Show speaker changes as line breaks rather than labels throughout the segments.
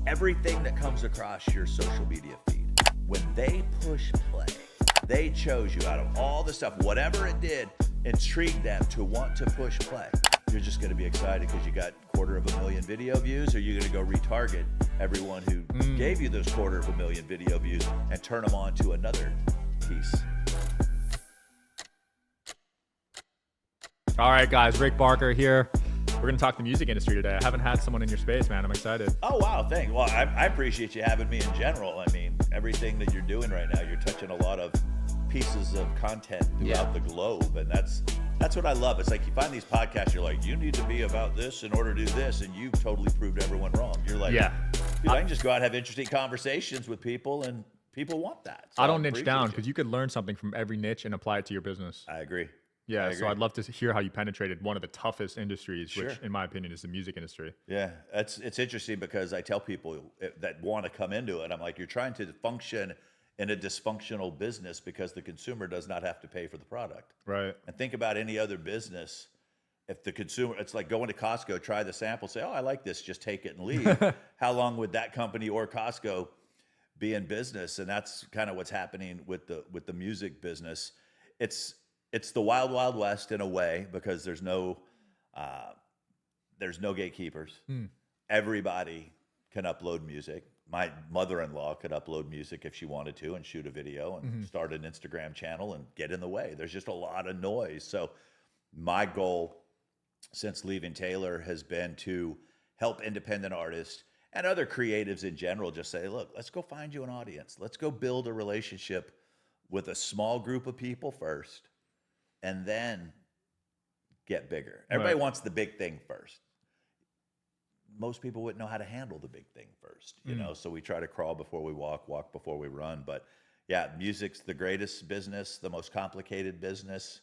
everything that comes across your social media feed, when they push play, they chose you out of all the stuff, whatever it did, intrigued them to want to push play. You're just going to be excited because you got 250,000 video views, or you're going to go retarget everyone who gave you those 250,000 video views and turn them on to another piece.
All right, guys, Rick Barker here. We're going to talk the music industry today. I haven't had someone in your space, man. I'm excited.
Oh, wow, thanks. Well, I appreciate you having me in general. I mean, everything that you're doing right now, you're touching a lot of pieces of content throughout the globe, and that's what I love. It's like you find these podcasts, you're like, you need to be about this in order to do this, and you've totally proved everyone wrong. You're like, dude, I can just go out and have interesting conversations with people, and people want that. So
I don't niche down because you could learn something from every niche and apply it to your business.
I agree.
Yeah, so I'd love to hear how you penetrated one of the toughest industries, which in my opinion is the music industry.
Yeah, it's interesting because I tell people that want to come into it, I'm like, you're trying to function in a dysfunctional business because the consumer does not have to pay for the product.
Right.
And think about any other business. If the consumer, it's like going to Costco, try the sample, say, oh, I like this, just take it and leave. How long would that company or Costco be in business? And that's kind of what's happening with the music business. It's the wild, wild west in a way because there's no gatekeepers. Everybody can upload music. My mother-in-law could upload music if she wanted to and shoot a video and start an Instagram channel and get in the way. There's just a lot of noise. So my goal since leaving Taylor has been to help independent artists and other creatives in general just say, look, let's go find you an audience. Let's go build a relationship with a small group of people first, and then get bigger. Everybody wants the big thing first. Most people wouldn't know how to handle the big thing first, you know? So we try to crawl before we walk before we run. But yeah, music's the greatest business, the most complicated business.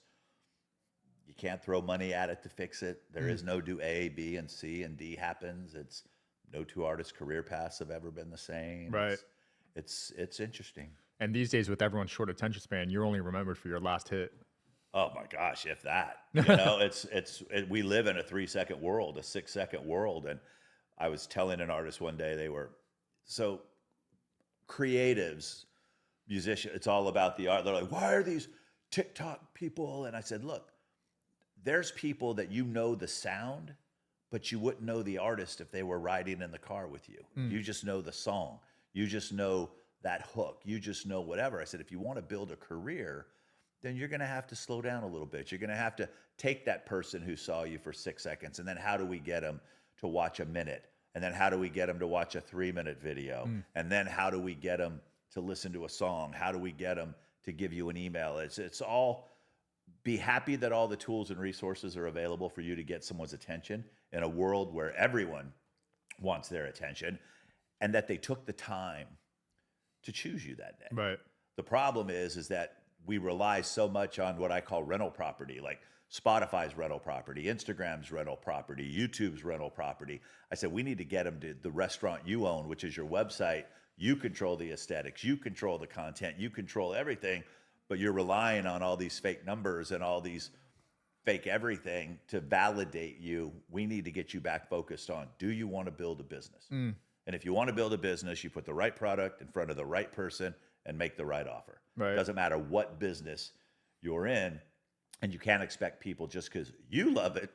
You can't throw money at it to fix it. There is no do A, B, and C, and D happens. It's no two artists' career paths have ever been the same.
Right.
It's interesting.
And these days with everyone's short attention span, you're only remembered for your last hit.
Oh my gosh, if that. You know, we live in a 3-second world, a 6-second world. And I was telling an artist one day, they were so creatives, musicians, it's all about the art. They're like, why are these TikTok people? And I said, look, there's people that you know the sound, but you wouldn't know the artist if they were riding in the car with you. You just know the song. You just know that hook. You just know whatever. I said, if you want to build a career, then you're going to have to slow down a little bit. You're going to have to take that person who saw you for 6 seconds, and then how do we get them to watch a minute? And then how do we get them to watch a 3-minute video? And then how do we get them to listen to a song? How do we get them to give you an email? It's all, be happy that all the tools and resources are available for you to get someone's attention in a world where everyone wants their attention, and that they took the time to choose you that day.
Right.
The problem is that we rely so much on what I call rental property, like Spotify's rental property, Instagram's rental property, YouTube's rental property. I said, we need to get them to the restaurant you own, which is your website. You control the aesthetics, you control the content, you control everything, but you're relying on all these fake numbers and all these fake everything to validate you. We need to get you back focused on, do you want to build a business? And if you want to build a business, you put the right product in front of the right person and make the right offer.
Right.
Doesn't matter what business you're in, and you can't expect people just because you love it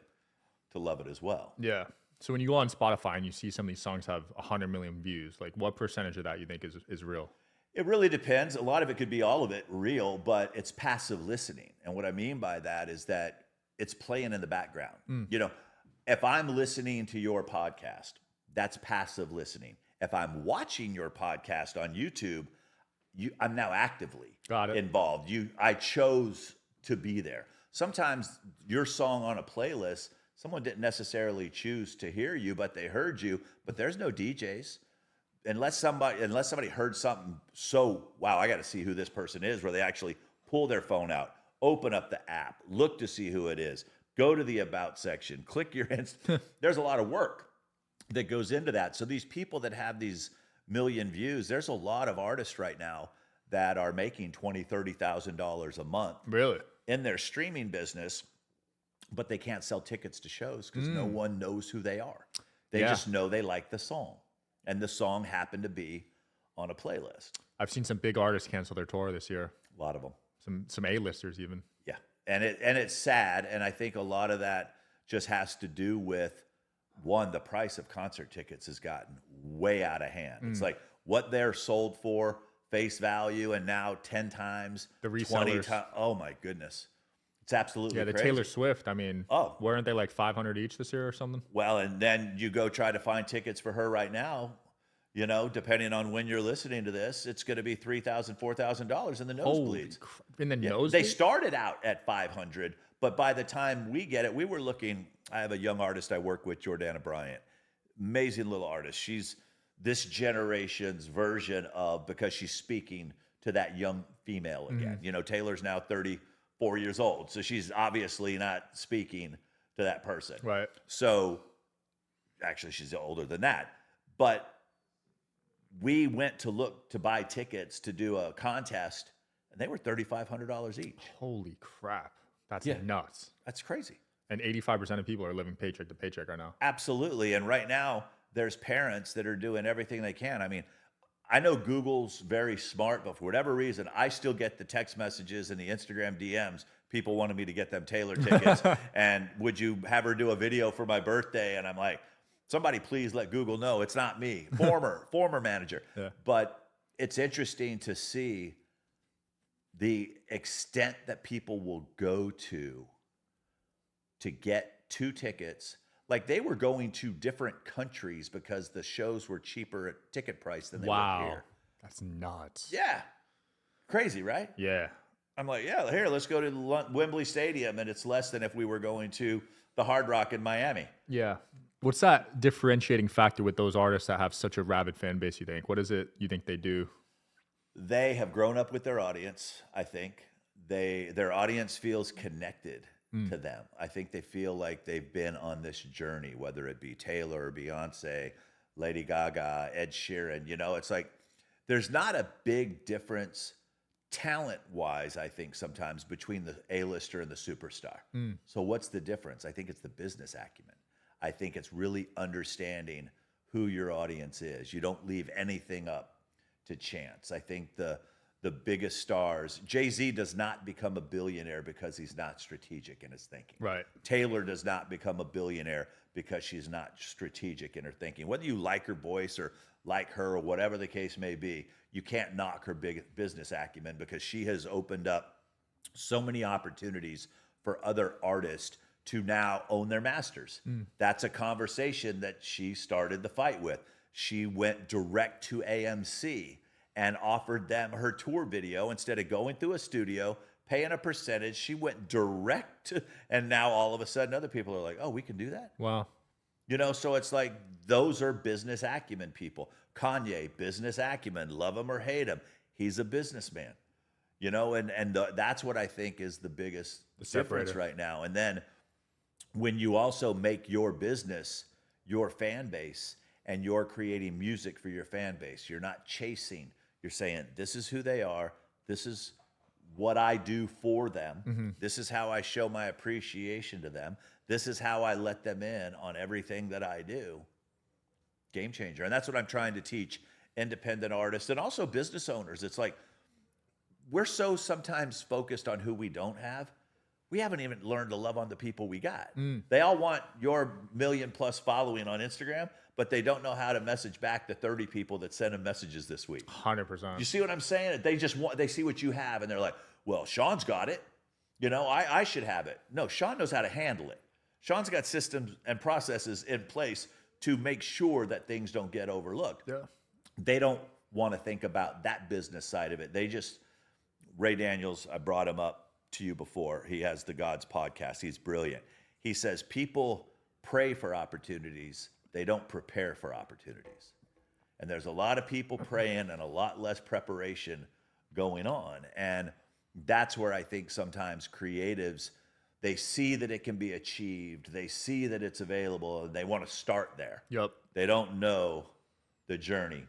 to love it as well.
Yeah. So when you go on Spotify and you see some of these songs have 100 million views, like what percentage of that you think is real?
It really depends. A lot of it could be all of it real, but it's passive listening. And what I mean by that is that it's playing in the background. You know, if I'm listening to your podcast, that's passive listening. If I'm watching your podcast on YouTube, I'm now actively involved. I chose to be there. Sometimes your song on a playlist, someone didn't necessarily choose to hear you, but they heard you. But there's no DJs. Unless somebody heard something so, wow, I got to see who this person is, where they actually pull their phone out, open up the app, look to see who it is, go to the about section, click your there's a lot of work that goes into that. So these people that have these million views, there's a lot of artists right now that are making $20,000, $30,000 a month.
Really?
In their streaming business, but they can't sell tickets to shows because no one knows who they are. They just know they like the song. and the song happened to be on a playlist.
I've seen some big artists cancel their tour this year.
A lot of them.
Some A-listers even.
Yeah. And it's sad. And I think a lot of that just has to do with, one, the price of concert tickets has gotten way out of hand. It's like what they're sold for, face value, and now 10 times,
The
20
resellers.
times. Oh my goodness. It's absolutely
Yeah, the
crazy.
Taylor Swift. I mean, weren't they like 500 each this year or something?
Well, and then you go try to find tickets for her right now, you know, depending on when you're listening to this, it's going to be $3,000, $4,000 in the nosebleeds.
In the
Yeah,
nosebleeds?
they started out at 500, but by the time we get it, we were looking. I have a young artist I work with, Jordana Bryant, amazing little artist. She's this generation's version of, because she's speaking to that young female again. You know, Taylor's now 34 years old, so she's obviously not speaking to that person.
Right.
So, actually, she's older than that, but we went to look to buy tickets to do a contest, and they were $3,500 each.
Holy crap. That's
Yeah.
nuts.
That's crazy.
And 85% of people are living paycheck to paycheck right now.
Absolutely. And right now, there's parents that are doing everything they can. I mean, I know Google's very smart, but for whatever reason, I still get the text messages and the Instagram DMs. People wanted me to get them Taylor tickets. And would you have her do a video for my birthday? And I'm like, somebody please let Google know it's not me. Former manager.
Yeah.
But it's interesting to see the extent that people will go to get 2 tickets. Like, they were going to different countries because the shows were cheaper at ticket price than they were here.
That's nuts.
Yeah. Crazy, right?
Yeah.
I'm like, yeah, here, let's go to Wembley Stadium, and it's less than if we were going to the Hard Rock in Miami.
Yeah. What's that differentiating factor with those artists that have such a rabid fan base, you think? What is it you think they do?
They have grown up with their audience, I think. Their audience feels connected to them. I think they feel like they've been on this journey, whether it be Taylor or Beyonce, Lady Gaga, Ed Sheeran. You know, it's like there's not a big difference talent-wise, I think, sometimes between the A-lister and the superstar. So what's the difference? I think it's the business acumen. I think it's really understanding who your audience is. You don't leave anything up to chance. I think the biggest stars, Jay-Z does not become a billionaire because he's not strategic in his thinking.
Right.
Taylor does not become a billionaire because she's not strategic in her thinking. Whether you like her voice or like her or whatever the case may be, you can't knock her big business acumen because she has opened up so many opportunities for other artists to now own their masters. That's a conversation that she started the fight with. She went direct to AMC and offered them her tour video instead of going through a studio, paying a percentage. She went direct to, and now all of a sudden other people are like, oh, we can do that?
Wow.
You know, so it's like those are business acumen people. Kanye, business acumen, love him or hate him. He's a businessman, you know, and that's what I think is the biggest difference
separator
right now. And then when you also make your business your fan base and you're creating music for your fan base, you're not chasing. You're saying, this is who they are. This is what I do for them. This is how I show my appreciation to them. This is how I let them in on everything that I do. Game changer. And that's what I'm trying to teach independent artists and also business owners. It's like, we're so sometimes focused on who we don't have. We haven't even learned to love on the people we got. They all want your 1 million+ following on Instagram, but they don't know how to message back the 30 people that sent them messages this week.
100%.
You see what I'm saying? They just want, they see what you have and they're like, well, Sean's got it. You know, I should have it. No, Sean knows how to handle it. Sean's got systems and processes in place to make sure that things don't get overlooked.
Yeah.
They don't want to think about that business side of it. They just, Ray Daniels, I brought him up to you before. He has the Gods podcast. He's brilliant. He says people pray for opportunities. They don't prepare for opportunities. And there's a lot of people praying and a lot less preparation going on. And that's where I think sometimes creatives, they see that it can be achieved. They see that it's available and they want to start there.
Yep.
They don't know the journey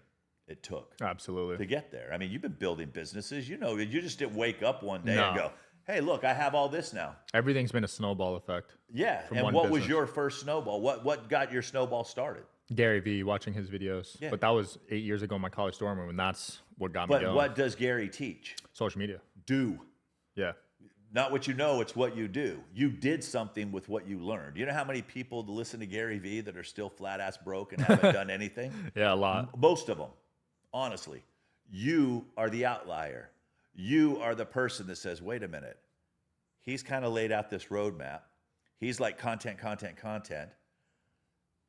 it took
Absolutely.
to get there. I mean, you've been building businesses. You know, you just didn't wake up one day
No.
and go, hey, look, I have all this now.
Everything's been a snowball effect.
Yeah.
From
And
one
what was
business.
your first snowball? What got your snowball started?
Gary V, watching his videos.
Yeah.
But that was 8 years ago in my college dorm room, and that's what got me
But
going.
what does Gary teach?
Social media.
Do.
Yeah.
Not what you know, it's what you do. You did something with what you learned. You know how many people listen to Gary V that are still flat ass broke and haven't done anything?
Yeah, a lot.
Most of them, honestly. You are the outlier. You are the person that says, wait a minute. He's kind of laid out this roadmap. He's like content.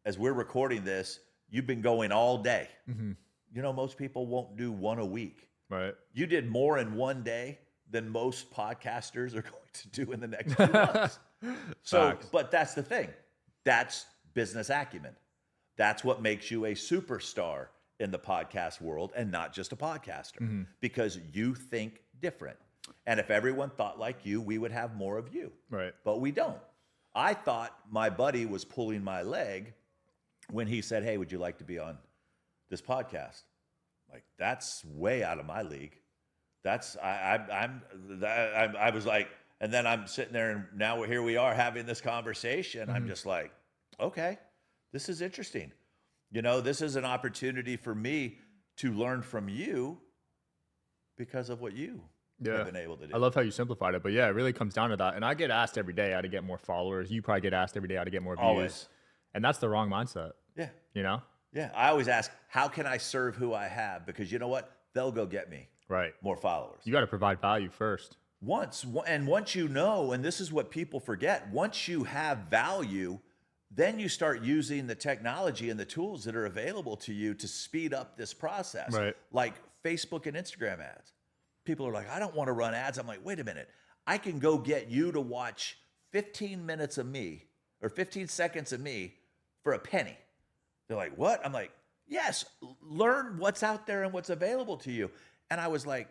As we're recording this, you've been going all day.
Mm-hmm.
You know, most people won't do one a week.
Right.
You did more in one day than most podcasters are going to do in the next 2 months. So,
Facts.
but that's the thing. That's business acumen. That's what makes you a superstar in the podcast world and not just a podcaster, because you think different. And if everyone thought like you, we would have more of you.
Right.
But we don't. I thought my buddy was pulling my leg when he said, hey, would you like to be on this podcast? Like, that's way out of my league. That's, I was like, and then I'm sitting there and now here we are having this conversation. I'm just like, okay, this is interesting. You know, this is an opportunity for me to learn from you because of what you have been able to do.
I love how you simplified it, but yeah, it really comes down to that. And I get asked every day how to get more followers. You probably get asked every day how to get more views.
Always.
And that's the wrong mindset.
Yeah.
You know?
Yeah. I always ask, how can I serve who I have? Because you know what? They'll go get me
Right.
more followers.
You got to provide value first.
Once you know, and this is what people forget, once you have value, then you start using the technology and the tools that are available to you to speed up this process.
Right.
Like Facebook and Instagram ads. People are like, I don't want to run ads. I'm like, wait a minute. I can go get you to watch 15 minutes of me or 15 seconds of me for a penny. They're like, what? I'm like, yes, learn what's out there and what's available to you. And I was like,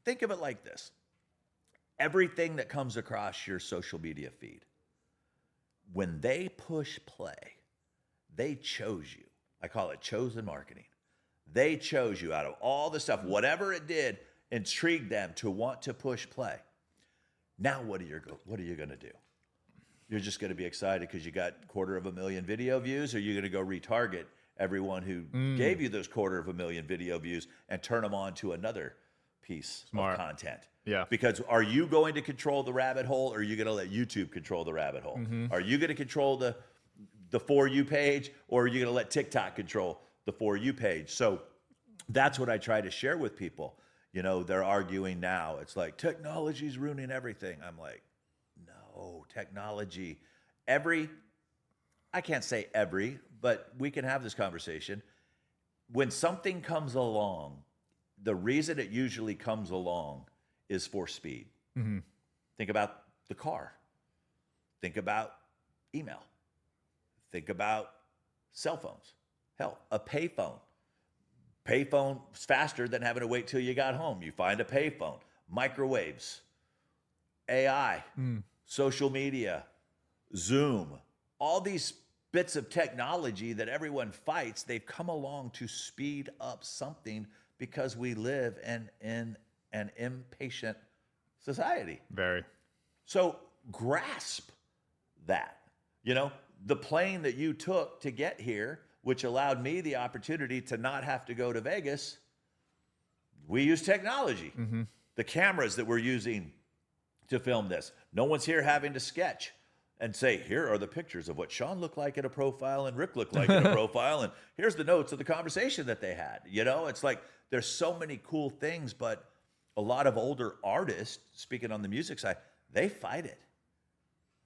think of it like this. Everything that comes across your social media feed, when they push play, they chose you. I call it chosen marketing. They chose you out of all the stuff, whatever it did, intrigued them to want to push play. Now, what are you going to do? You're just going to be excited because you got 250,000 video views, or you're going to go retarget everyone who gave you those 250,000 video views and turn them on to another piece of content.
Yeah.
Because are you going to control the rabbit hole, or are you going to let YouTube control the rabbit hole? Are you going to control the For You page, or are you going to let TikTok control the For You page? So that's what I try to share with people. You know, they're arguing now. It's like, technology's ruining everything. I'm like, no, technology, I can't say every, but we can have this conversation. When something comes along, the reason it usually comes along is for speed. Think about the car. Think about email. Think about cell phones. Hell, a payphone. Payphone is faster than having to wait till you got home. You find a payphone. Microwaves, AI, social media, Zoom, all these bits of technology that everyone fights, they've come along to speed up something because we live in an impatient society.
Very.
So grasp that. You know, the plane that you took to get here, which allowed me the opportunity to not have to go to Vegas, we use technology. The cameras that we're using to film this. No one's here having to sketch and say, here are the pictures of what Sean looked like in a profile and Rick looked like in a profile, and here's the notes of the conversation that they had. You know, it's like there's so many cool things, but a lot of older artists, speaking on the music side, they fight it.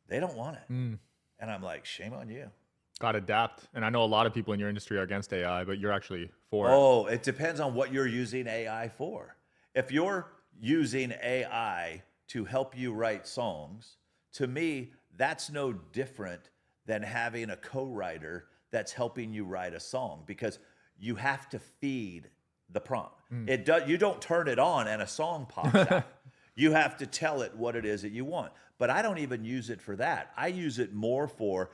They don't want it. And I'm like, shame on you.
Got to adapt. And I know a lot of people in your industry are against AI, but you're actually for it.
Oh, it depends on what you're using AI for. If you're using AI to help you write songs, to me, that's no different than having a co-writer that's helping you write a song, because you have to feed the prompt. You don't turn it on and a song pops out. You have to tell it what it is that you want. But I don't even use it for that. I use it more for,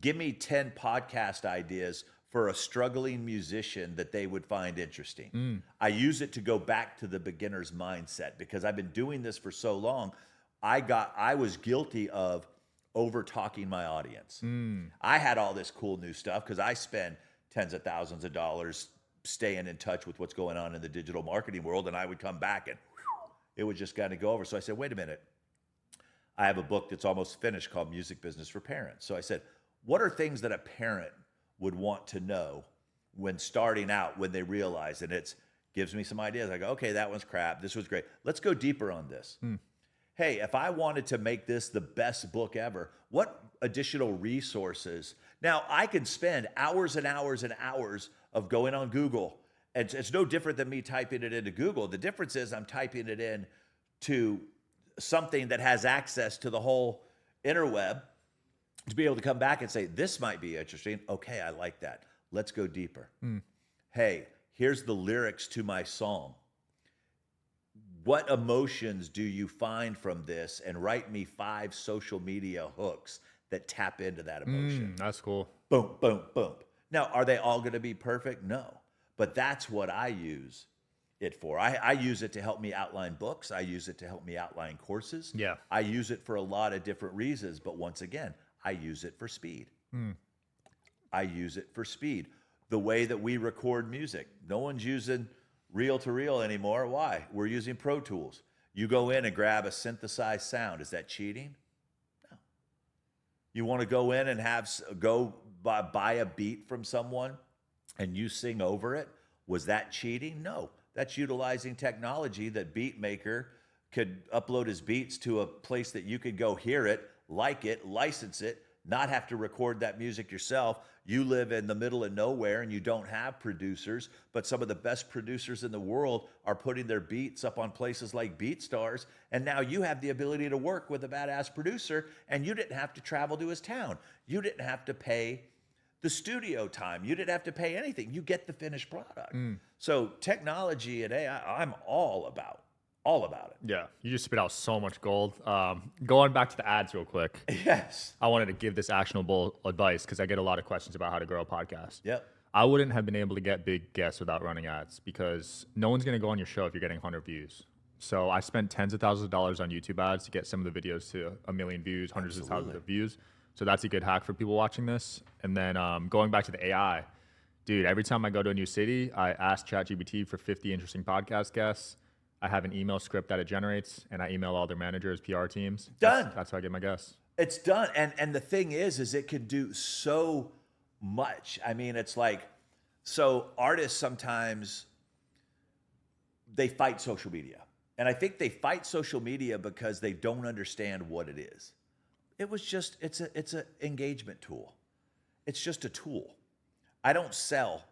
give me 10 podcast ideas for a struggling musician that they would find interesting. I use it to go back to the beginner's mindset, because I've been doing this for so long. I was guilty of over talking my audience. I had all this cool new stuff because I spend tens of thousands of dollars staying in touch with what's going on in the digital marketing world. And I would come back and it would just kind of go over. So I said, wait a minute. I have a book that's almost finished called Music Business for Parents. So I said, what are things that a parent would want to know when starting out, when they realize, and it's gives me some ideas. I go, okay, that one's crap. This was great. Let's go deeper on this. Hey, if I wanted to make this the best book ever, what additional resources? Now, I can spend hours and hours and hours of going on Google. And it's no different than me typing it into Google. The difference is I'm typing it in to something that has access to the whole interweb to be able to come back and say, this might be interesting. Okay, I like that. Let's go deeper. Hey, here's the lyrics to my song. What emotions do you find from this? And write me 5 social media hooks that tap into that emotion.
That's cool.
Boom, boom, boom. Now, are they all going to be perfect? No. But that's what I use it for. I use it to help me outline books. I use it to help me outline courses.
Yeah.
I use it for a lot of different reasons. But once again, I use it for speed. I use it for speed. The way that we record music, no one's using reel-to-reel anymore. Why? We're using Pro Tools. You go in and grab a synthesized sound. Is that cheating? No. You want to go in and buy a beat from someone and you sing over it? Was that cheating? No. That's utilizing technology that Beatmaker could upload his beats to a place that you could go hear it, like it, license it, not have to record that music yourself. You live in the middle of nowhere and you don't have producers, but some of the best producers in the world are putting their beats up on places like BeatStars, and now you have the ability to work with a badass producer, and you didn't have to travel to his town. You didn't have to pay the studio time. You didn't have to pay anything. You get the finished product. So technology and AI, I'm all about it.
Yeah, you just spit out so much gold. Going back to the ads real quick.
Yes.
I wanted to give this actionable advice because I get a lot of questions about how to grow a podcast.
Yep.
I wouldn't have been able to get big guests without running ads because no one's going to go on your show if you're getting 100 views. So I spent tens of thousands of dollars on YouTube ads to get some of the videos to 1 million views, hundreds of thousands of views. So that's a good hack for people watching this. And then going back to the AI, dude, every time I go to a new city, I ask ChatGPT for 50 interesting podcast guests. I have an email script that it generates, and I email all their managers, PR teams.
Done.
That's how I get my guests.
It's done. And the thing is it can do so much. I mean, it's like, so artists sometimes, they fight social media. And I think they fight social media because they don't understand what it is. It's an engagement tool. It's just a tool. I don't sell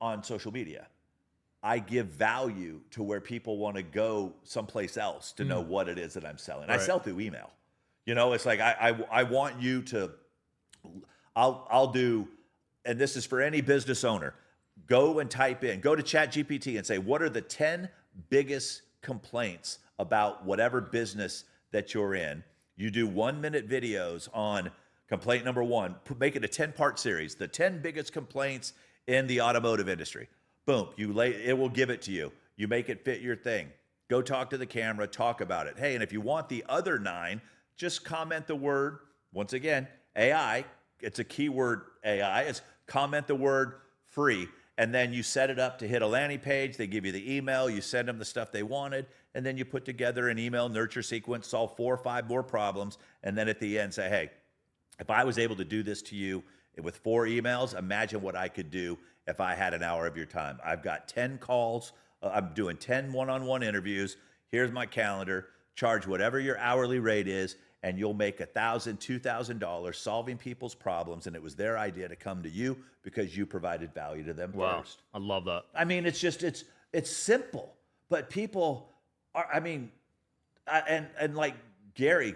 on social media. I give value to where people want to go someplace else to know what it is that I'm selling. Right. I sell through email. You know, it's like I want you to, I'll do, and this is for any business owner, go to ChatGPT and say, what are the 10 biggest complaints about whatever business that you're in? You do 1-minute videos on complaint number 1, make it a 10-part series, the 10 biggest complaints in the automotive industry. Boom, it will give it to you. You make it fit your thing. Go talk to the camera, talk about it. Hey, and if you want the other 9, just comment the word, once again, AI, it's a keyword AI, it's comment the word free, and then you set it up to hit a landing page, they give you the email, you send them the stuff they wanted, and then you put together an email nurture sequence, solve 4 or 5 more problems, and then at the end say, hey, if I was able to do this to you with 4 emails, imagine what I could do if I had an hour of your time. I've got 10 calls. I'm doing 10 one-on-one interviews. Here's my calendar. Charge whatever your hourly rate is, and you'll make $1,000, $2,000 solving people's problems. And it was their idea to come to you because you provided value to them first.
I love that.
I mean, it's simple, but people are, and like Gary,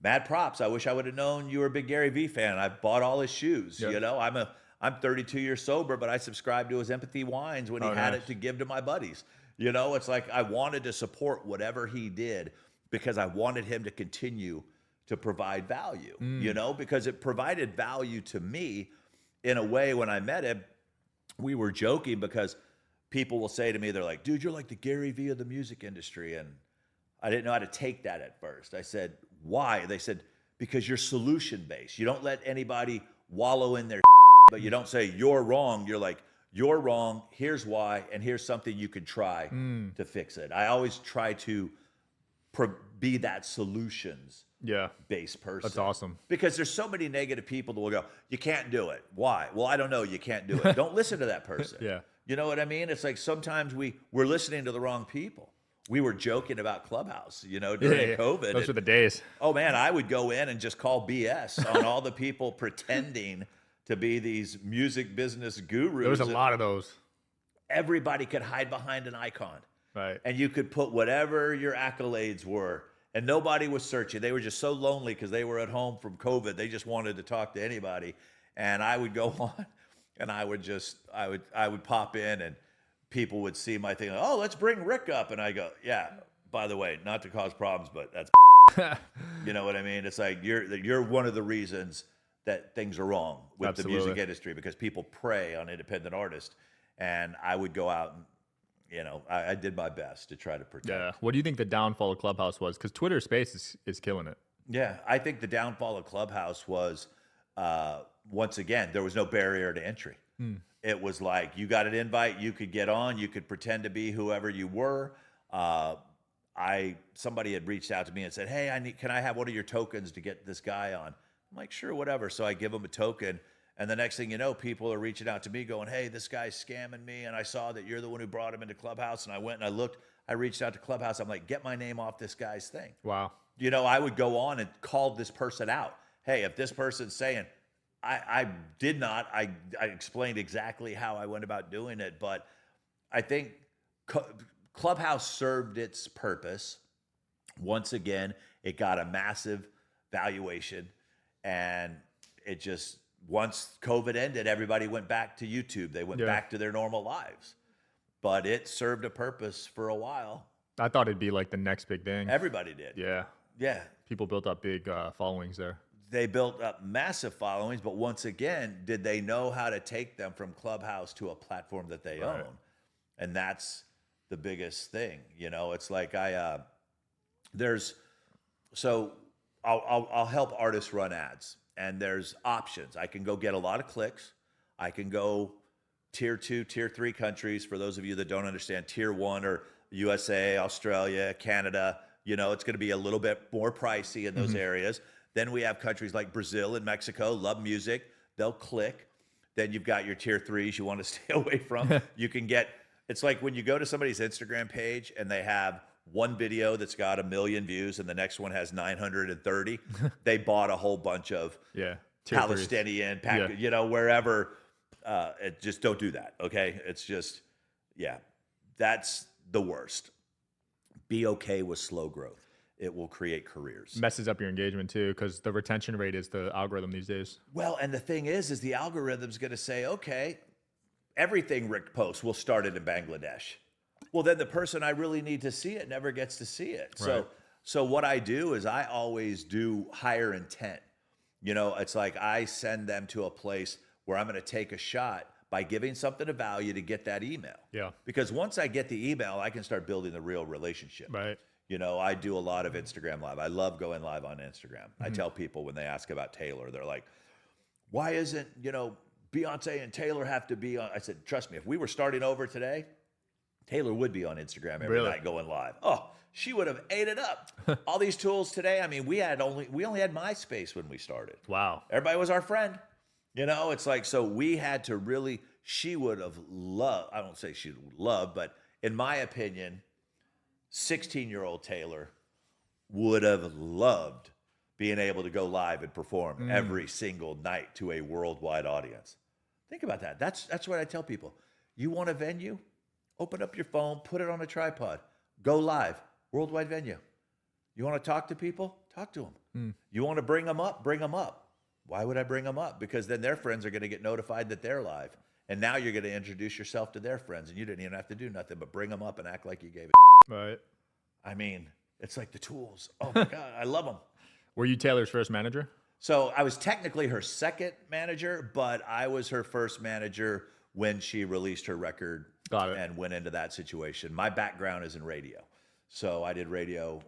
mad props. I wish I would have known you were a big Gary Vee fan. I've bought all his shoes. Yep. You know, I'm 32 years sober, but I subscribed to his Empathy Wines when he had it to give to my buddies. You know, it's like I wanted to support whatever he did because I wanted him to continue to provide value, you know, because it provided value to me in a way. When I met him, we were joking because people will say to me, they're like, dude, you're like the Gary Vee of the music industry. And I didn't know how to take that at first. I said, why? They said, because you're solution-based. You don't let anybody wallow in their but you don't say you're wrong. You're like, you're wrong. Here's why. And here's something you could try to fix it. I always try to be that solutions based person.
That's awesome.
Because there's so many negative people that will go, you can't do it. Why? Well, I don't know. You can't do it. Don't listen to that person.
Yeah.
You know what I mean? It's like sometimes we're listening to the wrong people. We were joking about Clubhouse, you know, during COVID.
Those were the days.
Oh man, I would go in and just call BS on all the people pretending to be these music business gurus.
There was a lot of those.
Everybody could hide behind an icon.
Right.
And you could put whatever your accolades were, and nobody was searching. They were just so lonely because they were at home from COVID. They just wanted to talk to anybody. And I would go on, and I would pop in, and people would see my thing. Oh, let's bring Rick up, and I go, yeah. By the way, not to cause problems, but that's you know what I mean. It's like you're one of the reasons that things are wrong with the music industry, because people prey on independent artists, and I would go out and, you know, I did my best to try to protect.
Yeah. What do you think the downfall of Clubhouse was? Because Twitter Space is killing it.
Yeah, I think the downfall of Clubhouse was, once again, there was no barrier to entry. It was like you got an invite, you could get on, you could pretend to be whoever you were. Somebody had reached out to me and said, "Hey, can I have one of your tokens to get this guy on?" I'm like, "Sure, whatever." So I give him a token. And the next thing you know, people are reaching out to me going, "Hey, this guy's scamming me. And I saw that you're the one who brought him into Clubhouse." And I went and I looked, I reached out to Clubhouse. I'm like, "Get my name off this guy's thing."
Wow.
You know, I would go on and call this person out. Hey, if this person's saying, I did not, I explained exactly how I went about doing it. But I think Clubhouse served its purpose. Once again, it got a massive valuation. And it just, once COVID ended, everybody went back to YouTube. They went back to their normal lives. But it served a purpose for a while.
I thought it'd be like the next big thing.
Everybody did.
Yeah.
Yeah.
People built up big followings there.
They built up massive followings, but once again, did they know how to take them from Clubhouse to a platform that they own? And that's the biggest thing. You know, it's like I'll help artists run ads, and there's options. I can go get a lot of clicks. I can go tier 2, tier 3 countries. For those of you that don't understand, tier 1 are USA, Australia, Canada. You know, it's going to be a little bit more pricey in those areas. Then we have countries like Brazil and Mexico, love music. They'll click. Then you've got your tier 3s you want to stay away from. You can get, it's like when you go to somebody's Instagram page and they have one video that's got 1 million views and the next one has 930. They bought a whole bunch of Palestinian, you know, wherever. Just don't do that, okay? It's just, that's the worst. Be okay with slow growth. It will create careers.
Messes up your engagement too, because the retention rate is the algorithm these days.
Well, and the thing is the algorithm's going to say, okay, everything Rick posts will start it in Bangladesh. Well, then the person I really need to see it never gets to see it.
Right.
So what I do is I always do higher intent. You know, it's like I send them to a place where I'm going to take a shot by giving something of value to get that email.
Yeah.
Because once I get the email, I can start building the real relationship.
Right.
You know, I do a lot of Instagram live. I love going live on Instagram. I tell people when they ask about Taylor, they're like, "Why isn't, you know, Beyonce and Taylor have to be on?" I said, "Trust me, if we were starting over today, Taylor would be on Instagram every night going live. Oh, she would have ate it up." All these tools today. I mean, we only had MySpace when we started.
Wow.
Everybody was our friend. You know, it's like, so we had to really, she would have loved, I don't say she would love, but in my opinion, 16-year-old Taylor would have loved being able to go live and perform every single night to a worldwide audience. Think about that. That's what I tell people. You want a venue? Open up your phone, put it on a tripod, go live, worldwide venue. You want to talk to people? Talk to them. You want to bring them up? Bring them up. Why would I bring them up? Because then their friends are going to get notified that they're live. And now you're going to introduce yourself to their friends, and you didn't even have to do nothing but bring them up and act like you gave it.
Right.
I mean, it's like the tools. Oh my God, I love them.
Were you Taylor's first manager?
So I was technically her second manager, but I was her first manager when she released her record.
Got it.
And went into that situation. My background is in radio. So I did radio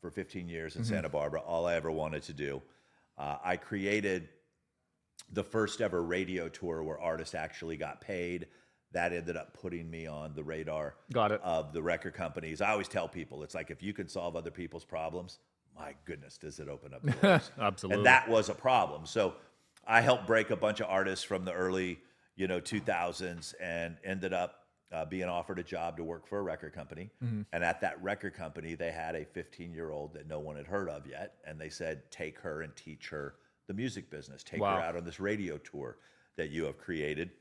for 15 years in Santa Barbara, all I ever wanted to do. I created the first ever radio tour where artists actually got paid. That ended up putting me on the radar
Got it.
of the record companies. I always tell people, it's like if you can solve other people's problems, my goodness, does it open up doors.
Absolutely.
And that was a problem. So I helped break a bunch of artists from the early, 2000s and ended up being offered a job to work for a record company. And at that record company, they had a 15-year-old that no one had heard of yet. And they said, take her and teach her the music business. Take her out on this radio tour that you have created.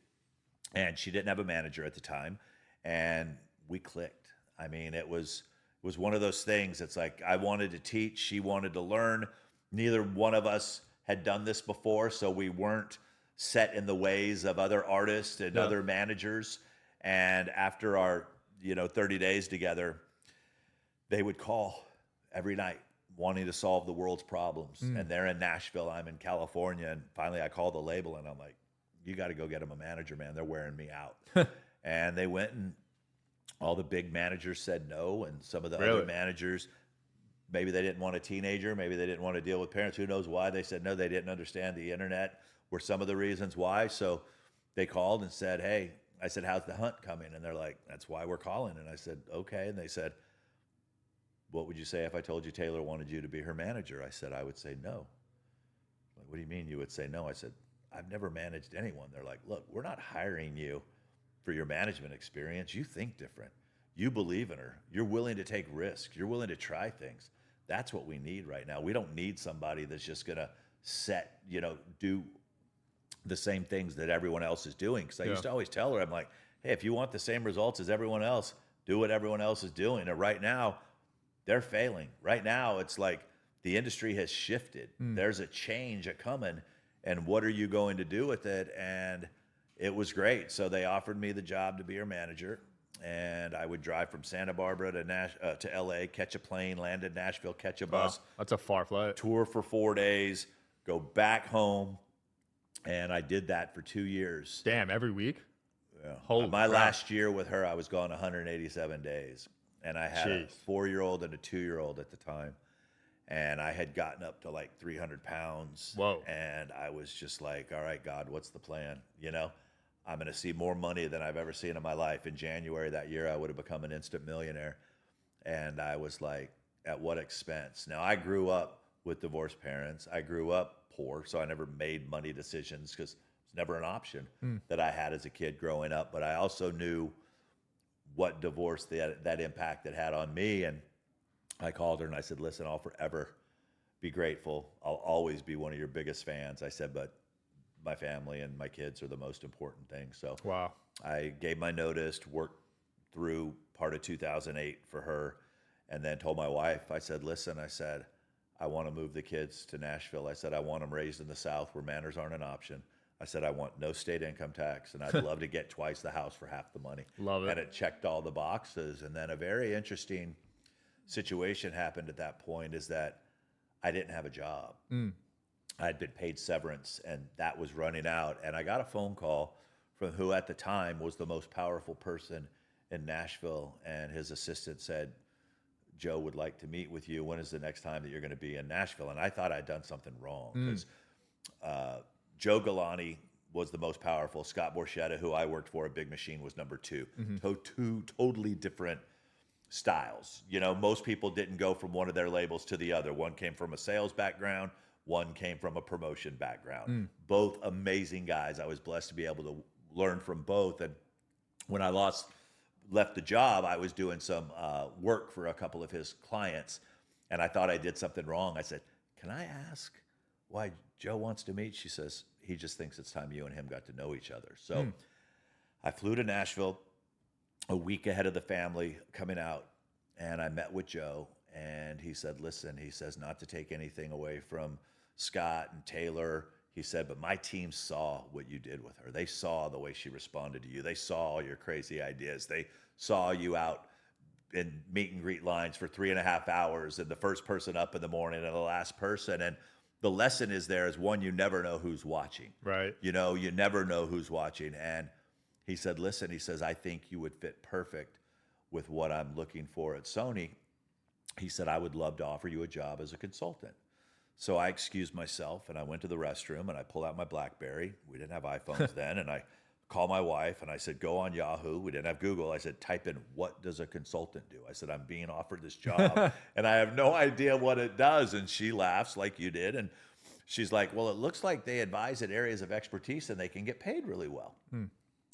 And she didn't have a manager at the time. And we clicked. I mean, it was one of those things. It's like I wanted to teach. She wanted to learn. Neither one of us had done this before. So we weren't set in the ways of other artists and other managers. And after our, 30 days together, they would call every night wanting to solve the world's problems. And they're in Nashville, I'm in California. And finally I called the label and I'm like, you got to go get them a manager, man. They're wearing me out. And they went and all the big managers said no. And some of the other managers, maybe they didn't want a teenager. Maybe they didn't want to deal with parents. Who knows why? They said no, they didn't understand the internet were some of the reasons why. So they called and said, hey, I said, how's the hunt coming? And they're like, that's why we're calling. And I said, okay. And they said, what would you say if I told you Taylor wanted you to be her manager? I said, I would say no. Like, what do you mean you would say no? I said, I've never managed anyone. They're like, look, we're not hiring you for your management experience. You think different. You believe in her. You're willing to take risks. You're willing to try things. That's what we need right now. We don't need somebody that's just going to do the same things that everyone else is doing. Because I used to always tell her, I'm like, hey, if you want the same results as everyone else, do what everyone else is doing. And right now, they're failing. Right now, it's like the industry has shifted. There's a change coming. And what are you going to do with it? And it was great. So they offered me the job to be her manager. And I would drive from Santa Barbara to LA, catch a plane, land in Nashville, catch a bus.
That's a far flight.
Tour for 4 days, go back home. And I did that for 2 years.
Damn, every week?
Yeah.
Holy
My
crap.
last year with her, I was gone 187 days. And I had a 4-year-old and a 2-year-old at the time. And I had gotten up to like 300 pounds.
Whoa.
And I was just like, all right, God, what's the plan? I'm going to see more money than I've ever seen in my life. In January that year, I would have become an instant millionaire. And I was like, at what expense? Now, I grew up with divorced parents. I grew up poor, so I never made money decisions because it's never an option that I had as a kid growing up. But I also knew what divorce that impact it had on me. And I called her and I said, listen, I'll forever be grateful. I'll always be one of your biggest fans. I said, but my family and my kids are the most important thing. So
Wow.
I gave my notice, worked through part of 2008 for her, and then told my wife, I said, listen, I want to move the kids to Nashville. I said, I want them raised in the South where manners aren't an option. I said, I want no state income tax, and I'd love to get twice the house for half the money.
Love it.
And it checked all the boxes. And then a very interesting situation happened at that point is that I didn't have a job. I'd been paid severance, and that was running out. And I got a phone call from who at the time was the most powerful person in Nashville, and his assistant said, Joe would like to meet with you. When is the next time that you're going to be in Nashville? And I thought I'd done something wrong because Joe Galante was the most powerful. Scott Borchetta, who I worked for at Big Machine, was number 2. Two totally different styles. Most people didn't go from one of their labels to the other. One came from a sales background. One came from a promotion background. Both amazing guys. I was blessed to be able to learn from both. And when I left the job, I was doing some work for a couple of his clients, and I thought I did something wrong. I said, can I ask why Joe wants to meet? She says, he just thinks it's time you and him got to know each other. So I flew to Nashville a week ahead of the family coming out, and I met with Joe, and he said, listen, he says, not to take anything away from Scott and Taylor. He said, but my team saw what you did with her. They saw the way she responded to you. They saw all your crazy ideas. They saw you out in meet and greet lines for 3.5 hours, and the first person up in the morning and the last person. And the lesson is there is, one, you never know who's watching.
Right.
You never know who's watching. And he said, listen, he says, I think you would fit perfect with what I'm looking for at Sony. He said, I would love to offer you a job as a consultant. So I excused myself and I went to the restroom and I pulled out my BlackBerry. We didn't have iPhones then. And I called my wife and I said, go on Yahoo. We didn't have Google. I said, type in, what does a consultant do? I said, I'm being offered this job and I have no idea what it does. And she laughs like you did. And she's like, well, it looks like they advise in areas of expertise and they can get paid really well.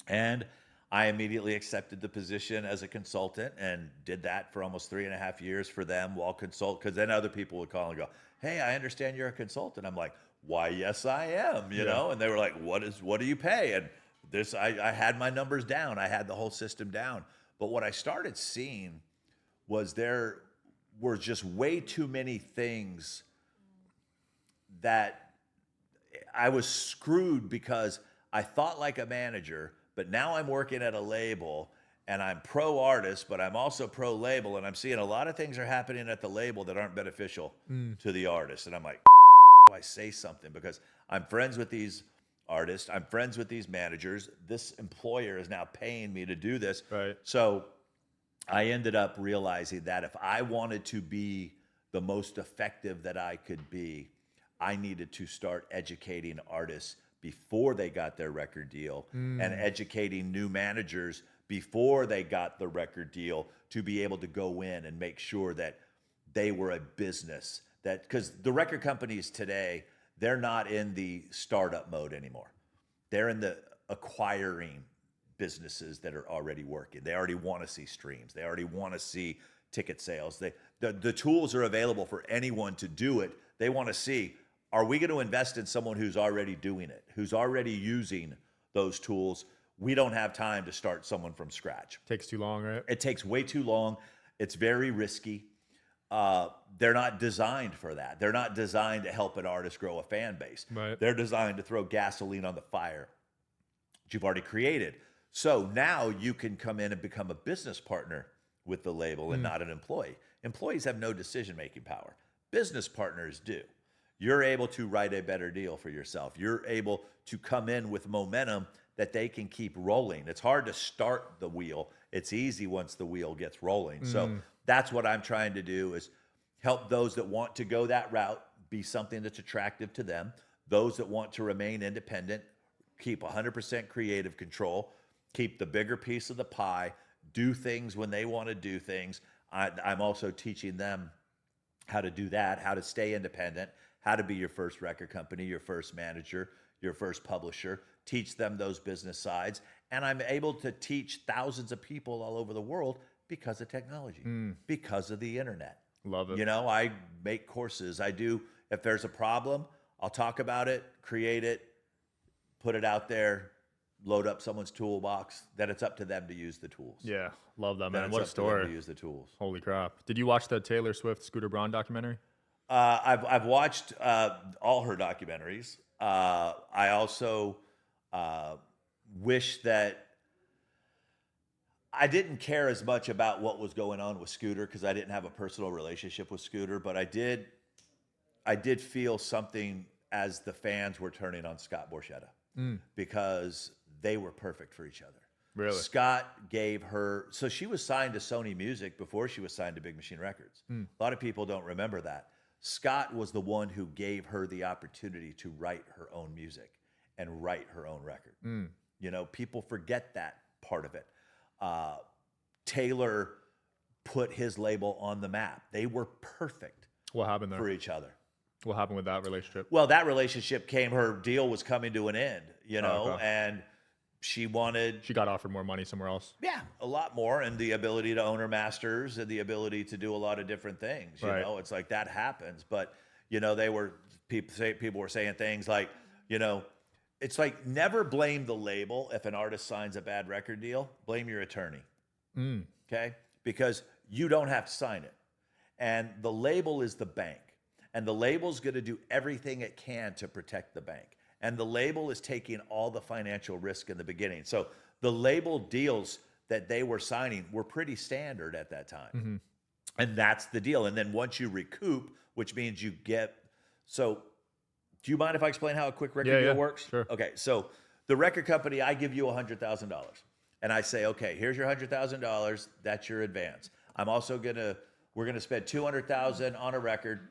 And I immediately accepted the position as a consultant and did that for almost 3.5 years for them while because then other people would call and go, hey, I understand you're a consultant. I'm like, why, yes, I am, you know? And they were like, what do you pay? And this, I had my numbers down. I had the whole system down. But what I started seeing was there were just way too many things that I was screwed because I thought like a manager, but now I'm working at a label and I'm pro artist, but I'm also pro label. And I'm seeing a lot of things are happening at the label that aren't beneficial to the artist. And I'm like, do I say something? Because I'm friends with these artists. I'm friends with these managers. This employer is now paying me to do this.
Right.
So I ended up realizing that if I wanted to be the most effective that I could be, I needed to start educating artists before they got their record deal and educating new managers before they got the record deal to be able to go in and make sure that they were a business. That because the record companies today, they're not in the startup mode anymore. They're in the acquiring businesses that are already working. They already want to see streams. They already want to see ticket sales. The tools are available for anyone to do it. They want to see, are we going to invest in someone who's already doing it, who's already using those tools? We don't have time to start someone from scratch.
Takes too long, right?
It takes way too long. It's very risky. They're not designed for that. They're not designed to help an artist grow a fan base.
Right.
They're designed to throw gasoline on the fire that you've already created. So now you can come in and become a business partner with the label and not an employee. Employees have no decision-making power. Business partners do. You're able to write a better deal for yourself. You're able to come in with momentum that they can keep rolling. It's hard to start the wheel. It's easy once the wheel gets rolling. So that's what I'm trying to do is help those that want to go that route be something that's attractive to them. Those that want to remain independent, keep 100% creative control, keep the bigger piece of the pie, do things when they want to do things. I'm also teaching them how to do that, how to stay independent, how to be your first record company, your first manager, your first publisher, teach them those business sides. And I'm able to teach thousands of people all over the world because of technology, because of the internet.
Love it.
You know, I make courses. I do, if there's a problem, I'll talk about it, create it, put it out there, load up someone's toolbox, then it's up to them to use the tools.
Yeah, love that,
Then
man.
it's
What a
up to them
story.
to use the tools.
Holy crap. Did you watch the Taylor Swift Scooter Braun documentary?
I've watched all her documentaries. I also wish that I didn't care as much about what was going on with Scooter because I didn't have a personal relationship with Scooter, but I did feel something as the fans were turning on Scott Borchetta because they were perfect for each other.
Really?
Scott gave her, so she was signed to Sony Music before she was signed to Big Machine Records. A lot of people don't remember that. Scott was the one who gave her the opportunity to write her own music and write her own record. You know, people forget that part of it. Taylor put his label on the map. They were perfect
What happened there?
for each other.
What happened with that relationship?
Well, that relationship her deal was coming to an end, you know,
okay.
and she wanted,
She got offered more money somewhere else.
yeah, a lot more, and the ability to own her masters and the ability to do a lot of different things. You
Right.
know, it's like that happens. But, you know, people were saying things like, you know, it's like never blame the label if an artist signs a bad record deal. Blame your attorney. Okay? Because you don't have to sign it. And the label is the bank. And the label's going to do everything it can to protect the bank. And the label is taking all the financial risk in the beginning. So the label deals that they were signing were pretty standard at that time. And that's the deal. And then once you recoup, which means you get, so do you mind if I explain how a quick record deal works?
Sure.
Okay, so the record company, I give you $100,000. And I say, okay, here's your $100,000. That's your advance. I'm also we're gonna spend $200,000 on a record.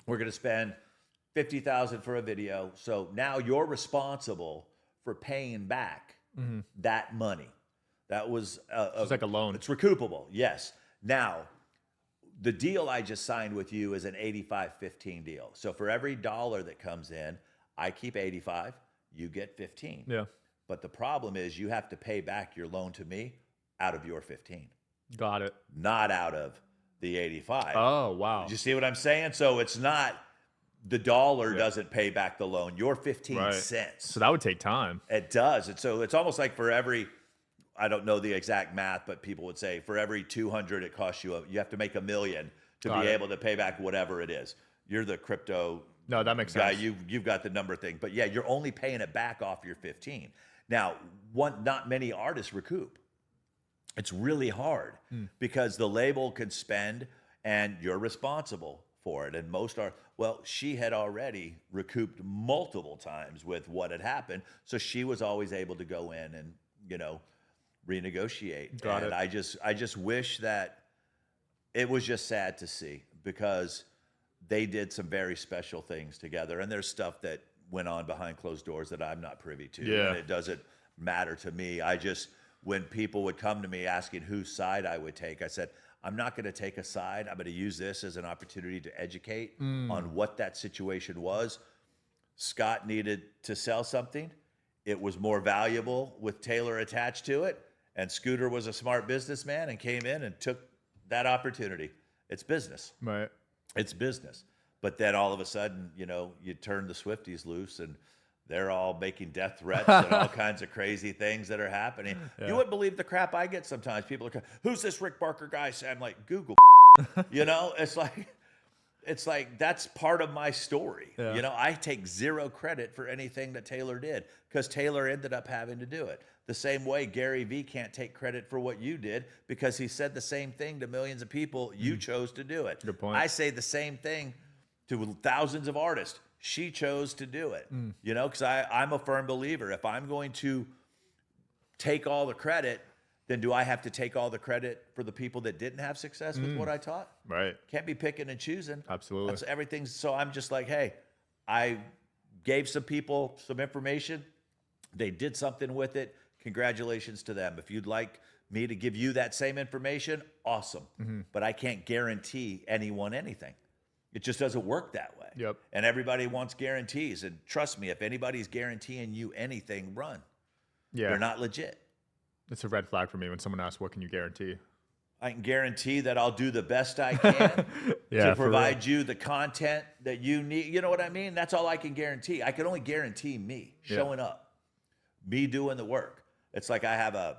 We're gonna spend $50,000 for a video. So now you're responsible for paying back that money. That was
It's like a loan.
It's recoupable. Yes. Now, the deal I just signed with you is an 85-15 deal. So for every dollar that comes in, I keep 85, you get 15.
Yeah.
But the problem is you have to pay back your loan to me out of your 15,
Got it.
not out of the 85.
Oh, wow.
You see what I'm saying? So it's not the dollar doesn't pay back the loan. Your 15 cents.
So that would take time.
It does. And so it's almost like for every, I don't know the exact math, but people would say for every 200 it costs you, you have to make $1 million to be able to pay back whatever it is. You're the crypto
No, that makes
guy.
sense.
You've got the number thing. But yeah, you're only paying it back off your 15. Now, not many artists recoup. It's really hard because the label can spend and you're responsible for it. And most are, well, she had already recouped multiple times with what had happened. So she was always able to go in and, renegotiate.
Got
and
it.
I just wish that it was just sad to see because they did some very special things together. And there's stuff that went on behind closed doors that I'm not privy to.
Yeah.
And it doesn't matter to me. When people would come to me asking whose side I would take, I said, I'm not going to take a side. I'm going to use this as an opportunity to educate on what that situation was. Scott needed to sell something. It was more valuable with Taylor attached to it. And Scooter was a smart businessman and came in and took that opportunity. It's business.
Right.
It's business. But then all of a sudden, you turn the Swifties loose and they're all making death threats and all kinds of crazy things that are happening. Yeah. You wouldn't believe the crap I get sometimes. People are, who's this Rick Barker guy? I'm like, Google. It's like that's part of my story.
Yeah.
I take zero credit for anything that Taylor did because Taylor ended up having to do it. The same way Gary Vee can't take credit for what you did because he said the same thing to millions of people. You chose to do it.
Good point.
I say the same thing to thousands of artists. She chose to do it, because I'm a firm believer. If I'm going to take all the credit, then do I have to take all the credit for the people that didn't have success with what I taught?
Right.
Can't be picking and choosing.
Absolutely.
That's everything. So I'm just like, hey, I gave some people some information. They did something with it. Congratulations to them. If you'd like me to give you that same information, awesome. But I can't guarantee anyone anything. It just doesn't work that way.
Yep.
And everybody wants guarantees. And trust me, if anybody's guaranteeing you anything, run.
Yeah.
They're not legit.
It's a red flag for me when someone asks, what can you guarantee?
I can guarantee that I'll do the best I can to provide you the content that you need. You know what I mean? That's all I can guarantee. I can only guarantee me showing up, me doing the work. It's like I have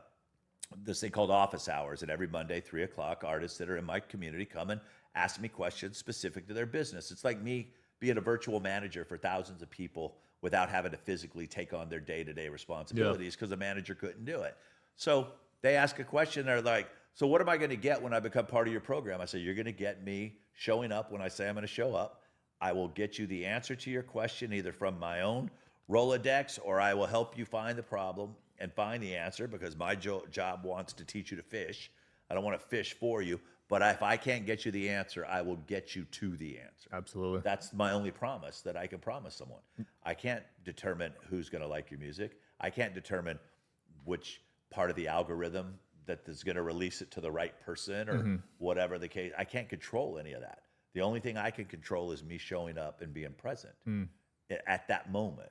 this thing called office hours, and every Monday, 3 o'clock, artists that are in my community come and ask me questions specific to their business. It's like me being a virtual manager for thousands of people without having to physically take on their day-to-day responsibilities because the manager couldn't do it. So they ask a question, they're like, so what am I going to get when I become part of your program? I say, you're going to get me showing up when I say I'm going to show up. I will get you the answer to your question either from my own Rolodex or I will help you find the problem and find the answer because my job wants to teach you to fish. I don't want to fish for you. But if I can't get you the answer, I will get you to the answer.
Absolutely.
That's my only promise that I can promise someone. I can't determine who's going to like your music. I can't determine which part of the algorithm that is going to release it to the right person or whatever the case. I can't control any of that. The only thing I can control is me showing up and being present at that moment,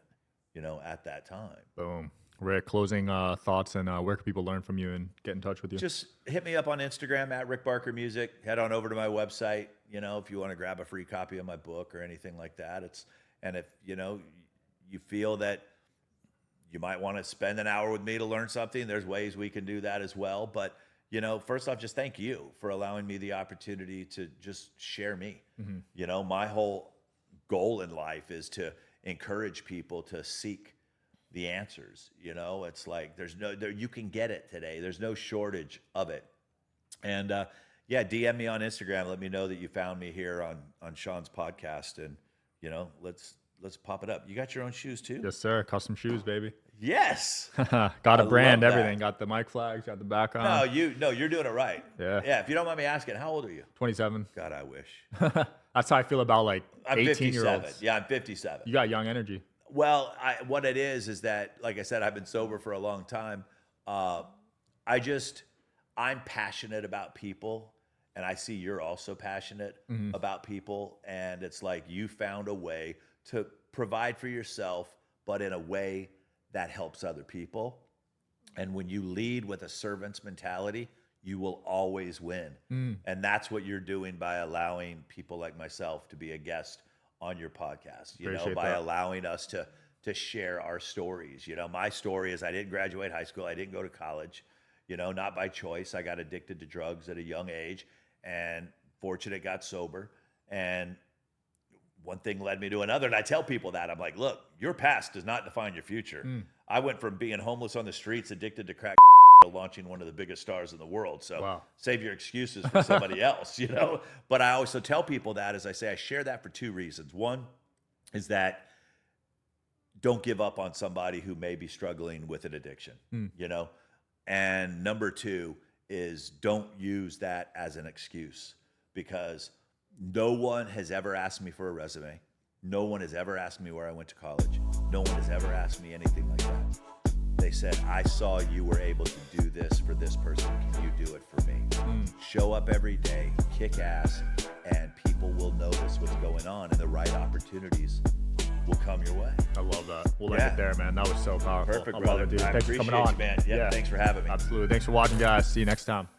at that time.
Boom. Rick, closing thoughts and where can people learn from you and get in touch with you?
Just hit me up on Instagram at Rick Barker Music. Head on over to my website, if you want to grab a free copy of my book or anything like that. And if, you feel that you might want to spend an hour with me to learn something, there's ways we can do that as well. But, first off, just thank you for allowing me the opportunity to just share me. My whole goal in life is to encourage people to seek the answers. It's like you can get it today. There's no shortage of it. And DM me on Instagram. Let me know that you found me here on Sean's podcast, and let's pop it up. You got your own shoes too?
Yes, sir. Custom shoes, baby.
Yes.
Got a brand,
love that.
everything. Got the mic flags, got the background.
No, you're doing it right.
Yeah.
Yeah. If you don't mind me asking, how old are you?
27.
God, I wish.
That's how I feel about like
I'm
18-year-olds.
57. Yeah, I'm 57.
You got young energy.
Well, what it is that, like I said, I've been sober for a long time. I'm passionate about people, and I see you're also passionate about people, and it's like you found a way to provide for yourself, but in a way that helps other people. And when you lead with a servant's mentality, you will always win. And that's what you're doing by allowing people like myself to be a guest on your podcast, by allowing us to share our stories. My story is I didn't graduate high school. I didn't go to college, not by choice. I got addicted to drugs at a young age and fortunate got sober. And one thing led me to another. And I tell people that. I'm like, look, your past does not define your future. I went from being homeless on the streets, addicted to crack, to launching one of the biggest stars in the world. So save your excuses for somebody else, But I also tell people that, as I say, I share that for two reasons. One is that don't give up on somebody who may be struggling with an addiction, And number two is don't use that as an excuse, because no one has ever asked me for a resume. No one has ever asked me where I went to college. No one has ever asked me anything like that. They said, I saw you were able to do this for this person. Can you do it for me? Show up every day, kick ass, and people will notice what's going on, and the right opportunities will come your way.
I love that. We'll end it there, man. That was so powerful.
Perfect,
I
brother.
love it, dude.
I
Thanks for
appreciate
coming on.
you, man. Yeah, thanks for having me.
Absolutely. Thanks for watching, guys. See you next time.